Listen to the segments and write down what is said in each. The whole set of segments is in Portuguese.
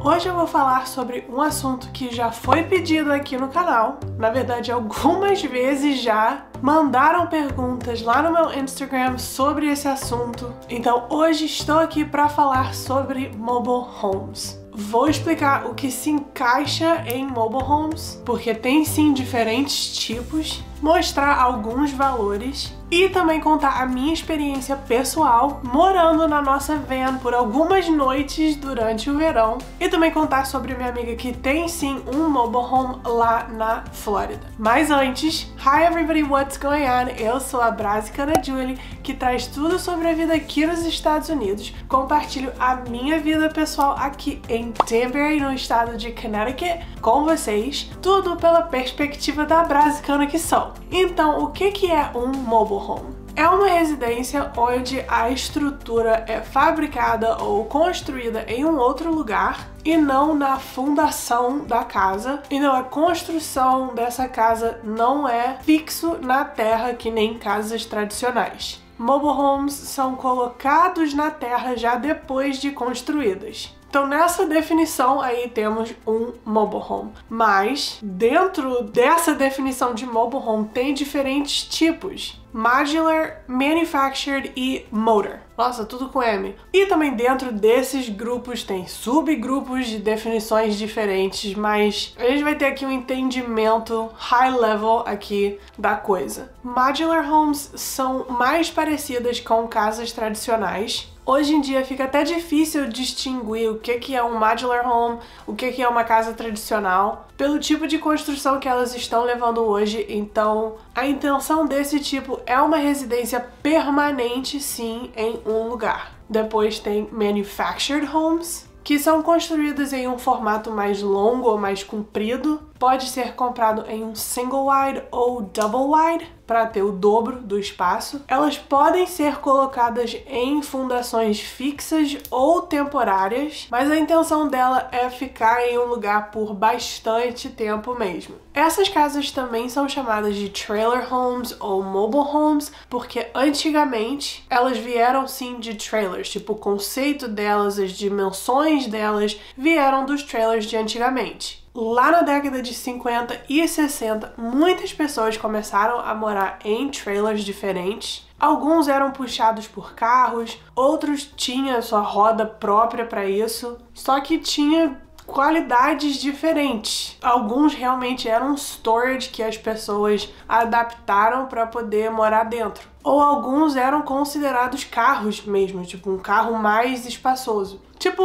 Hoje eu vou falar sobre um assunto que já foi pedido aqui no canal. Na verdade, algumas vezes já mandaram perguntas lá no meu Instagram sobre esse assunto. Então hoje estou aqui para falar sobre mobile homes. Vou explicar o que se encaixa em mobile homes, porque tem sim diferentes tipos, mostrar alguns valores e também contar a minha experiência pessoal morando na nossa van por algumas noites durante o verão e também contar sobre minha amiga que tem sim um mobile home lá na Flórida. Mas antes, hi everybody, what's going on? Eu sou a Brasicana Julie, que traz tudo sobre a vida aqui nos Estados Unidos. Compartilho a minha vida pessoal aqui em Danbury, no estado de Connecticut, com vocês, tudo pela perspectiva da Brasicana que sou. Então, o que é um mobile home? É uma residência onde a estrutura é fabricada ou construída em um outro lugar e não na fundação da casa. Então a construção dessa casa não é fixo na terra que nem casas tradicionais. Mobile homes são colocados na terra já depois de construídas. Então nessa definição aí temos um mobile home, mas dentro dessa definição de mobile home tem diferentes tipos: modular, manufactured e motor. Nossa, tudo com M. E também dentro desses grupos tem subgrupos de definições diferentes, mas a gente vai ter aqui um entendimento high level aqui da coisa. Modular homes são mais parecidas com casas tradicionais. Hoje em dia fica até difícil distinguir o que é um modular home, o que é uma casa tradicional, pelo tipo de construção que elas estão levando hoje. Então, a intenção desse tipo é uma residência permanente, sim, em um lugar. Depois tem manufactured homes, que são construídas em um formato mais longo ou mais comprido. Pode ser comprado em um single wide ou double wide, para ter o dobro do espaço. Elas podem ser colocadas em fundações fixas ou temporárias, mas a intenção dela é ficar em um lugar por bastante tempo mesmo. Essas casas também são chamadas de trailer homes ou mobile homes, porque antigamente elas vieram sim de trailers, tipo o conceito delas, as dimensões delas vieram dos trailers de antigamente. Lá na década de 50 e 60, muitas pessoas começaram a morar em trailers diferentes. Alguns eram puxados por carros, outros tinham sua roda própria para isso, só que tinha qualidades diferentes. Alguns realmente eram storage que as pessoas adaptaram para poder morar dentro. Ou alguns eram considerados carros mesmo, tipo um carro mais espaçoso, tipo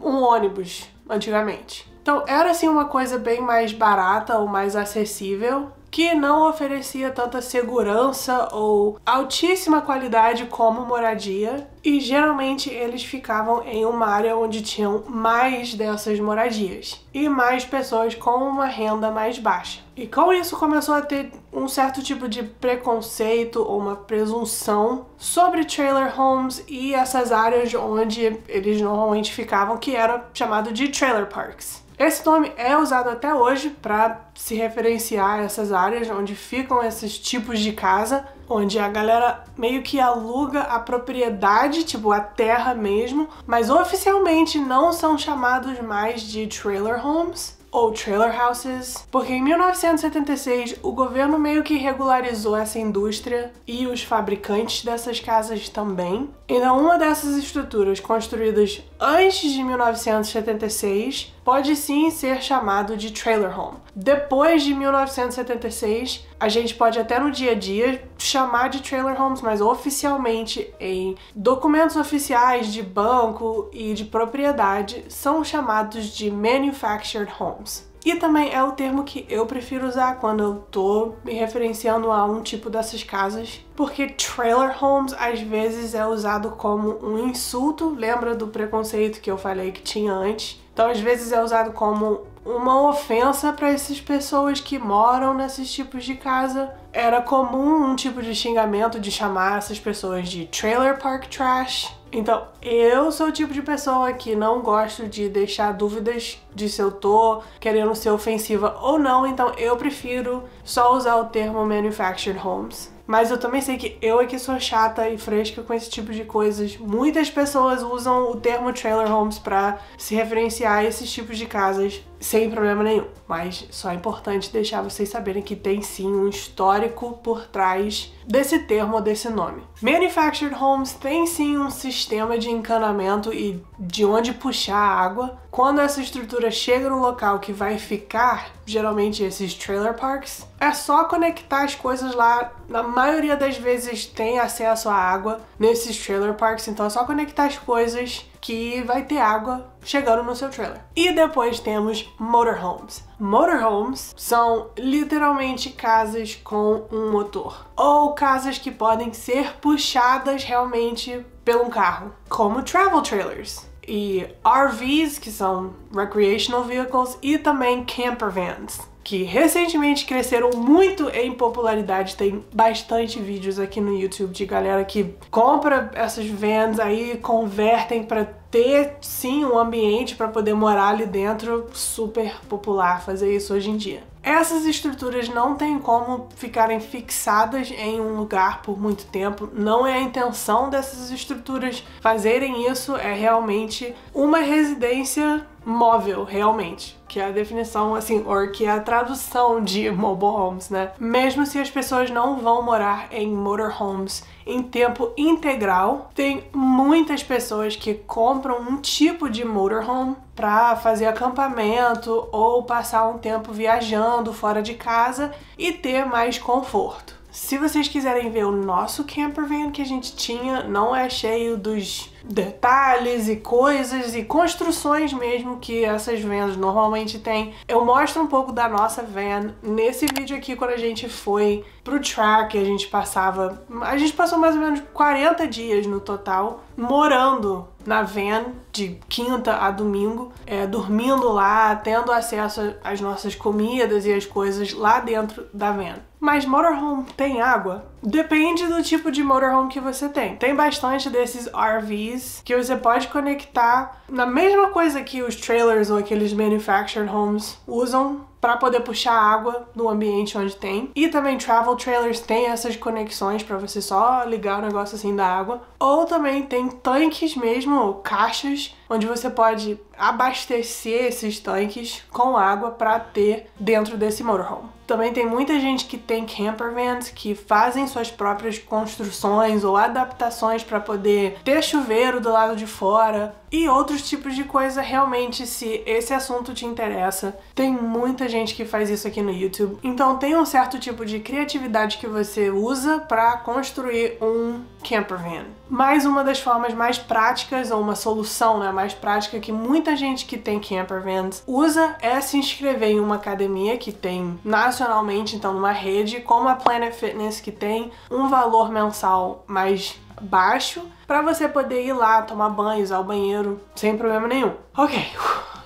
um ônibus antigamente. Então era assim uma coisa bem mais barata ou mais acessível, que não oferecia tanta segurança ou altíssima qualidade como moradia, e geralmente eles ficavam em uma área onde tinham mais dessas moradias e mais pessoas com uma renda mais baixa. E com isso começou a ter um certo tipo de preconceito ou uma presunção sobre trailer homes e essas áreas onde eles normalmente ficavam, que era chamado de trailer parks. Esse nome é usado até hoje para se referenciar a essas áreas onde ficam esses tipos de casa, onde a galera meio que aluga a propriedade, tipo a terra mesmo, mas oficialmente não são chamados mais de trailer homes ou trailer houses, porque em 1976 o governo meio que regularizou essa indústria e os fabricantes dessas casas também. Então uma dessas estruturas construídas antes de 1976 pode sim ser chamado de trailer home. Depois de 1976, a gente pode até no dia a dia chamar de trailer homes, mas oficialmente em documentos oficiais de banco e de propriedade são chamados de manufactured homes. E também é o termo que eu prefiro usar quando eu tô me referenciando a um tipo dessas casas, porque trailer homes às vezes é usado como um insulto. Lembra do preconceito que eu falei que tinha antes? Então às vezes é usado como uma ofensa para essas pessoas que moram nesses tipos de casa. Era comum um tipo de xingamento de chamar essas pessoas de trailer park trash. Então, eu sou o tipo de pessoa que não gosto de deixar dúvidas de se eu tô querendo ser ofensiva ou não, então eu prefiro só usar o termo manufactured homes. mas eu também sei que eu é que sou chata e fresca com esse tipo de coisas. Muitas pessoas usam o termo trailer homes pra se referenciar a esses tipos de casas sem problema nenhum, mas só é importante deixar vocês saberem que tem sim um histórico por trás desse termo ou desse nome. Manufactured homes tem sim um sistema de encanamento e de onde puxar a água. Quando essa estrutura chega no local que vai ficar, geralmente esses trailer parks, é só conectar as coisas lá. Na maioria das vezes tem acesso à água nesses trailer parks, então é só conectar as coisas que vai ter água chegando no seu trailer. E depois temos motorhomes. Motorhomes são literalmente casas com um motor, ou casas que podem ser puxadas realmente por um carro, como travel trailers. E RVs, que são recreational vehicles, e também camper vans, que recentemente cresceram muito em popularidade. Tem bastante vídeos aqui no YouTube de galera que compra essas vans aí, convertem para ter sim um ambiente para poder morar ali dentro. Super popular fazer isso hoje em dia. Essas estruturas não tem como ficarem fixadas em um lugar por muito tempo. Não é a intenção dessas estruturas fazerem isso, é realmente uma residência móvel, realmente, que é a definição, assim, ou que é a tradução de mobile homes, né? Mesmo se as pessoas não vão morar em motorhomes em tempo integral, tem muitas pessoas que compram um tipo de motorhome para fazer acampamento ou passar um tempo viajando fora de casa e ter mais conforto. Se vocês quiserem ver o nosso camper van que a gente tinha, não é cheio dos detalhes e coisas e construções mesmo que essas vans normalmente têm. Eu mostro um pouco da nossa van nesse vídeo aqui. Quando a gente foi pro track, a gente passou mais ou menos 40 dias no total morando na van de quinta a domingo, dormindo lá, tendo acesso às nossas comidas e as coisas lá dentro da van. Mas motorhome tem água? Depende do tipo de motorhome que você tem. Tem bastante desses RVs que você pode conectar na mesma coisa que os trailers ou aqueles manufactured homes usam para poder puxar água no ambiente onde tem. E também travel trailers tem essas conexões para você só ligar o negócio assim da água. Ou também tem tanques mesmo, caixas, onde você pode abastecer esses tanques com água para ter dentro desse motorhome. Também tem muita gente que tem camper vans que fazem suas próprias construções ou adaptações para poder ter chuveiro do lado de fora e outros tipos de coisa. Realmente, se esse assunto te interessa, tem muita gente que faz isso aqui no YouTube. Então tem um certo tipo de criatividade que você usa para construir um camper van. Mas uma das formas mais práticas, ou uma solução, né, mais prática que muita gente que tem camper vans usa é se inscrever em uma academia que tem nacionalmente, então numa rede como a Planet Fitness, que tem um valor mensal mais baixo para você poder ir lá tomar banho, usar o banheiro sem problema nenhum. Ok.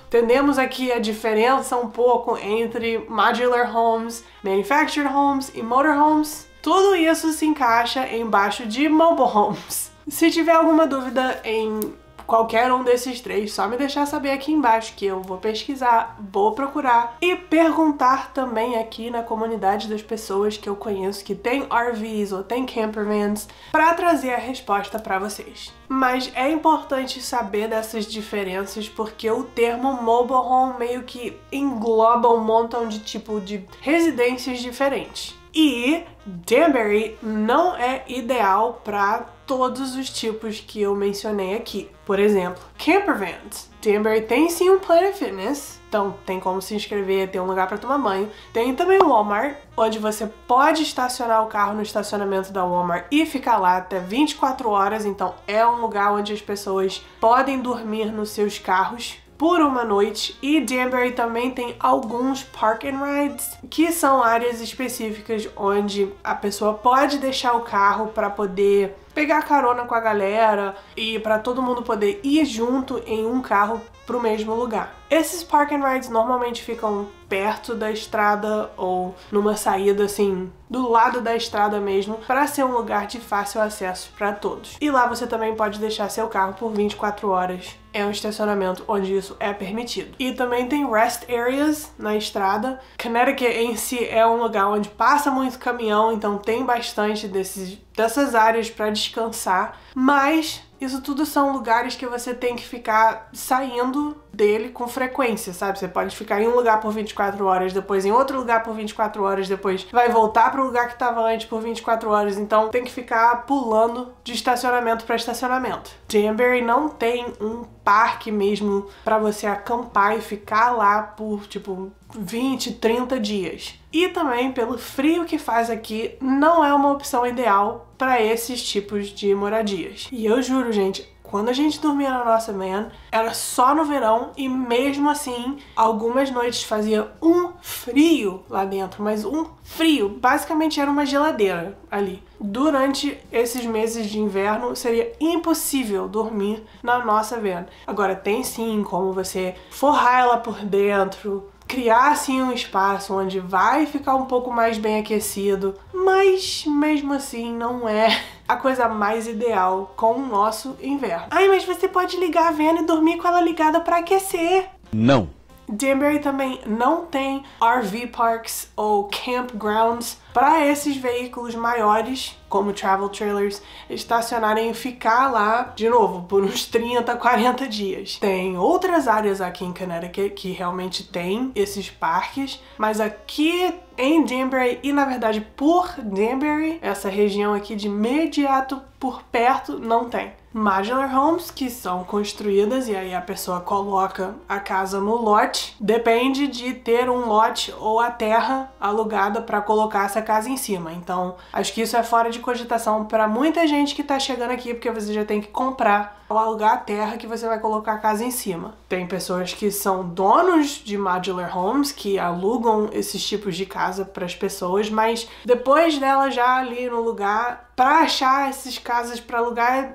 Entendemos aqui a diferença um pouco entre modular homes, manufactured homes e motorhomes. Tudo isso se encaixa embaixo de mobile homes. Se tiver alguma dúvida em qualquer um desses três, só me deixar saber aqui embaixo que eu vou pesquisar, vou procurar e perguntar também aqui na comunidade das pessoas que eu conheço que tem RVs ou tem camper vans para trazer a resposta para vocês. Mas é importante saber dessas diferenças porque o termo mobile home meio que engloba um montão de tipo de residências diferentes. E Danbury não é ideal para todos os tipos que eu mencionei aqui. Por exemplo, camper vans. Danbury tem sim um Planet Fitness, então tem como se inscrever, tem um lugar para tomar banho. Tem também o Walmart, onde você pode estacionar o carro no estacionamento da Walmart e ficar lá até 24 horas, então é um lugar onde as pessoas podem dormir nos seus carros por uma noite. E Danbury também tem alguns park and rides, que são áreas específicas onde a pessoa pode deixar o carro para poder pegar carona com a galera e para todo mundo poder ir junto em um carro pro mesmo lugar. Esses park and rides normalmente ficam perto da estrada ou numa saída assim do lado da estrada mesmo, para ser um lugar de fácil acesso para todos. E lá você também pode deixar seu carro por 24 horas é um estacionamento onde isso é permitido. E também tem rest areas na estrada. Connecticut em si é um lugar onde passa muito caminhão, então tem bastante dessas áreas para descansar, mas isso tudo são lugares que você tem que ficar saindo dele com frequência, sabe? Você pode ficar em um lugar por 24 horas, depois em outro lugar por 24 horas, depois vai voltar para o lugar que estava antes por 24 horas, então tem que ficar pulando de estacionamento para estacionamento. Danbury não tem um parque mesmo para você acampar e ficar lá por, tipo, 20, 30 dias. E também, pelo frio que faz aqui, não é uma opção ideal para esses tipos de moradias. E eu juro, gente, quando a gente dormia na nossa van, era só no verão e mesmo assim, algumas noites fazia um frio lá dentro, mas um frio. Basicamente era uma geladeira ali. Durante esses meses de inverno, seria impossível dormir na nossa van. Agora, tem sim como você forrar ela por dentro, criar assim um espaço onde vai ficar um pouco mais bem aquecido, mas mesmo assim não é a coisa mais ideal com o nosso inverno. Ai, mas você pode ligar a van e dormir com ela ligada para aquecer. Não. Danbury também não tem RV parks ou campgrounds para esses veículos maiores, como travel trailers, estacionarem e ficar lá, de novo, por uns 30, 40 dias. Tem outras áreas aqui em Connecticut que realmente tem esses parques, mas aqui em Danbury e, na verdade, por Danbury, essa região aqui de imediato por perto, não tem. Modular homes, que são construídas e aí a pessoa coloca a casa no lote, depende de ter um lote ou a terra alugada para colocar essa casa em cima. Então, acho que isso é fora de cogitação para muita gente que tá chegando aqui, porque você já tem que comprar ou alugar a terra que você vai colocar a casa em cima. Tem pessoas que são donos de modular homes, que alugam esses tipos de casa para as pessoas, mas depois dela já ali no lugar, para achar essas casas para alugar,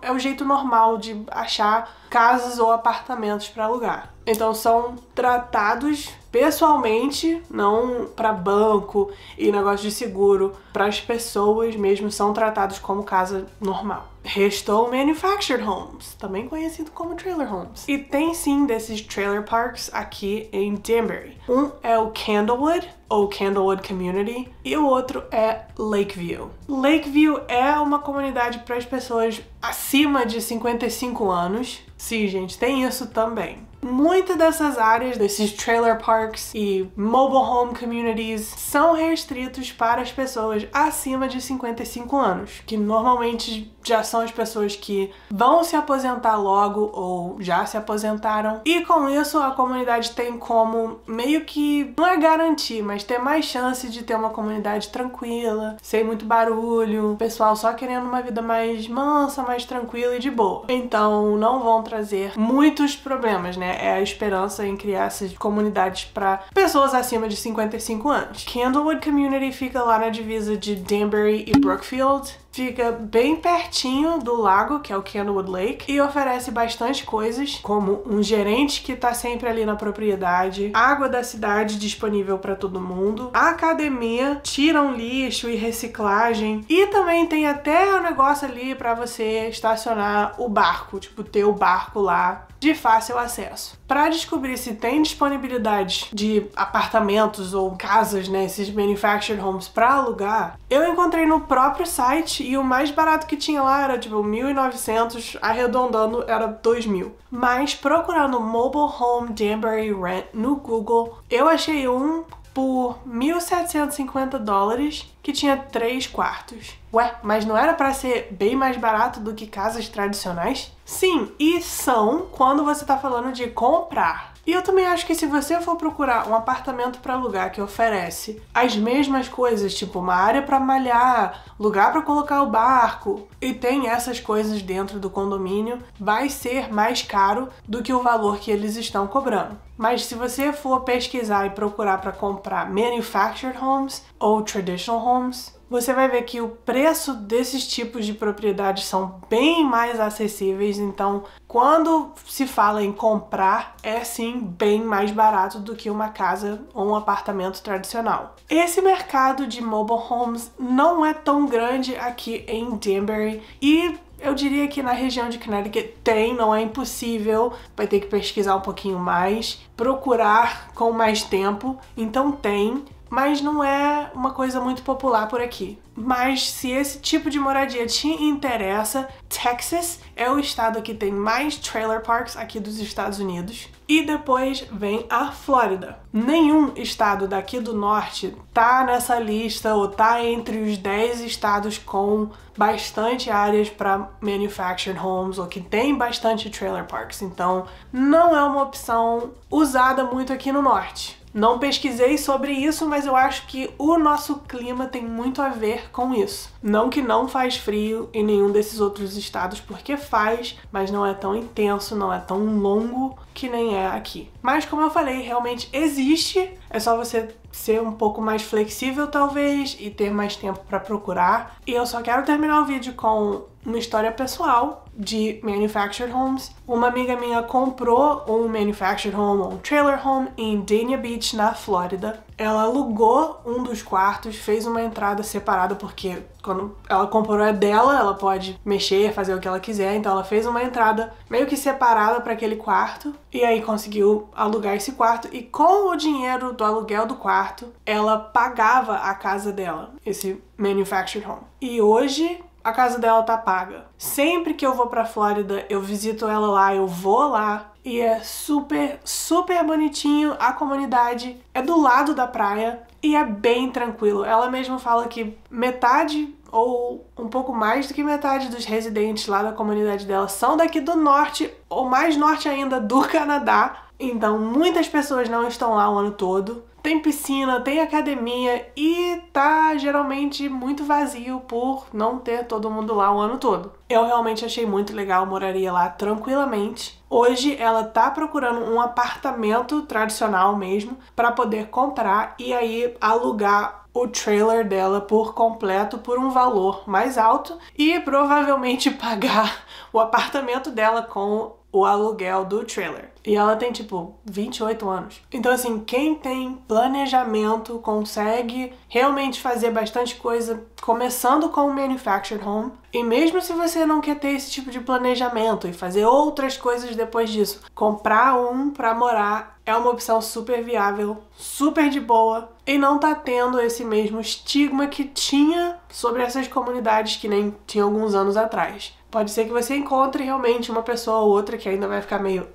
é o jeito normal de achar casas ou apartamentos para alugar. Então são tratados pessoalmente, não para banco e negócio de seguro, para as pessoas mesmo são tratados como casa normal. Restou manufactured homes, também conhecido como trailer homes. E tem sim desses trailer parks aqui em Danbury. Um é o Candlewood, ou Candlewood Community, e o outro é Lakeview. Lakeview é uma comunidade para as pessoas acima de 55 anos. Sim, gente, tem isso também. Muitas dessas áreas, desses trailer parks e mobile home communities, são restritos para as pessoas acima de 55 anos, que normalmente já são as pessoas que vão se aposentar logo ou já se aposentaram. E com isso a comunidade tem como meio que, não é garantir, mas ter mais chance de ter uma comunidade tranquila, sem muito barulho, o pessoal só querendo uma vida mais mansa, mais tranquila e de boa. Então não vão trazer muitos problemas, né? É a esperança em criar essas comunidades para pessoas acima de 55 anos. Candlewood Community fica lá na divisa de Danbury e Brookfield. Fica bem pertinho do lago, que é o Candlewood Lake, e oferece bastante coisas, como um gerente que tá sempre ali na propriedade, água da cidade disponível para todo mundo, a academia, tiram lixo e reciclagem, e também tem até um negócio ali para você estacionar o barco, tipo, ter o barco lá de fácil acesso. Para descobrir se tem disponibilidade de apartamentos ou casas, né, esses manufactured homes para alugar, eu encontrei no próprio site e o mais barato que tinha lá era tipo 1.900, arredondando era 2.000. Mas procurando Mobile Home Danbury Rent no Google, eu achei um por $1.750 que tinha 3 quartos. Ué, mas não era para ser bem mais barato do que casas tradicionais? Sim, e são quando você tá falando de comprar. E eu também acho que se você for procurar um apartamento para alugar que oferece as mesmas coisas, tipo uma área para malhar, lugar para colocar o barco, e tem essas coisas dentro do condomínio, vai ser mais caro do que o valor que eles estão cobrando. Mas se você for pesquisar e procurar para comprar manufactured homes ou traditional homes, você vai ver que o preço desses tipos de propriedades são bem mais acessíveis, então quando se fala em comprar, é sim bem mais barato do que uma casa ou um apartamento tradicional. Esse mercado de mobile homes não é tão grande aqui em Danbury e eu diria que na região de Connecticut tem, não é impossível, vai ter que pesquisar um pouquinho mais, procurar com mais tempo, então tem, mas não é uma coisa muito popular por aqui. Mas se esse tipo de moradia te interessa, Texas é o estado que tem mais trailer parks aqui dos Estados Unidos. E depois vem a Flórida. Nenhum estado daqui do norte tá nessa lista ou tá entre os 10 estados com bastante áreas para manufactured homes ou que tem bastante trailer parks. Então não é uma opção usada muito aqui no norte. Não pesquisei sobre isso, mas eu acho que o nosso clima tem muito a ver com isso. Não que não faz frio em nenhum desses outros estados, porque faz, mas não é tão intenso, não é tão longo que nem é aqui. Mas como eu falei, realmente existe, é só você ser um pouco mais flexível talvez e ter mais tempo para procurar. E eu só quero terminar o vídeo com uma história pessoal de manufactured homes. Uma amiga minha comprou um manufactured home, um trailer home em Dania Beach, na Flórida. Ela alugou um dos quartos, fez uma entrada separada porque quando ela comprou é dela, ela pode mexer, fazer o que ela quiser, então ela fez uma entrada meio que separada para aquele quarto e aí conseguiu alugar esse quarto e com o dinheiro do aluguel do quarto, ela pagava a casa dela, esse manufactured home. E hoje a casa dela tá paga. Sempre que eu vou pra Flórida, eu visito ela lá, eu vou lá e é super, super bonitinho. A comunidade é do lado da praia e é bem tranquilo. Ela mesma fala que metade ou um pouco mais do que metade dos residentes lá da comunidade dela são daqui do norte, ou mais norte ainda, do Canadá. Então muitas pessoas não estão lá o ano todo. Tem piscina, tem academia e tá geralmente muito vazio por não ter todo mundo lá o ano todo. Eu realmente achei muito legal, moraria lá tranquilamente. Hoje ela tá procurando um apartamento tradicional mesmo para poder comprar e aí alugar o trailer dela por completo por um valor mais alto e provavelmente pagar o apartamento dela com o aluguel do trailer. E ela tem, tipo, 28 anos. Então, assim, quem tem planejamento consegue realmente fazer bastante coisa, começando com o manufactured home. E mesmo se você não quer ter esse tipo de planejamento e fazer outras coisas depois disso, comprar um pra morar é uma opção super viável, super de boa, e não tá tendo esse mesmo estigma que tinha sobre essas comunidades que nem tinha alguns anos atrás. Pode ser que você encontre realmente uma pessoa ou outra que ainda vai ficar meio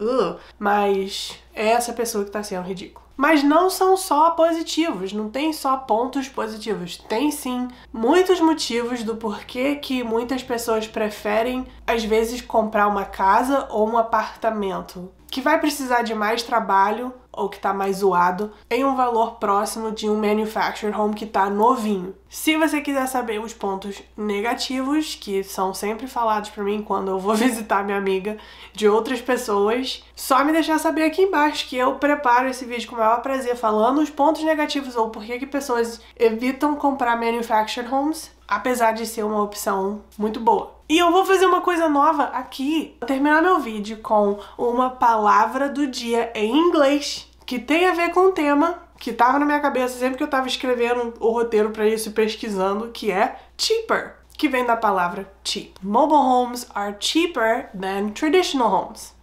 mas é essa pessoa que tá sendo ridícula. Mas não são só positivos, não tem só pontos positivos. Tem sim muitos motivos do porquê que muitas pessoas preferem, às vezes, comprar uma casa ou um apartamento que vai precisar de mais trabalho ou que tá mais zoado em um valor próximo de um manufactured home que tá novinho. Se você quiser saber os pontos negativos, que são sempre falados por mim quando eu vou visitar minha amiga de outras pessoas, só me deixar saber aqui embaixo que eu preparo esse vídeo com o maior prazer falando os pontos negativos ou por que pessoas evitam comprar manufactured homes, apesar de ser uma opção muito boa. E eu vou fazer uma coisa nova aqui. Vou terminar meu vídeo com uma palavra do dia em inglês que tem a ver com o tema que tava na minha cabeça sempre que eu tava escrevendo o roteiro pra isso e pesquisando, que é cheaper, que vem da palavra cheap. Mobile homes are cheaper than traditional homes.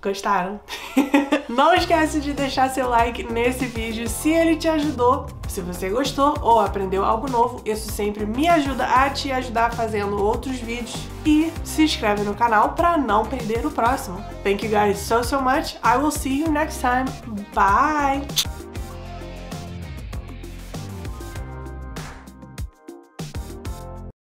Gostaram? Não esquece de deixar seu like nesse vídeo se ele te ajudou. Se você gostou ou aprendeu algo novo, isso sempre me ajuda a te ajudar fazendo outros vídeos. E se inscreve no canal para não perder o próximo. Thank you guys so much. I will see you next time. Bye!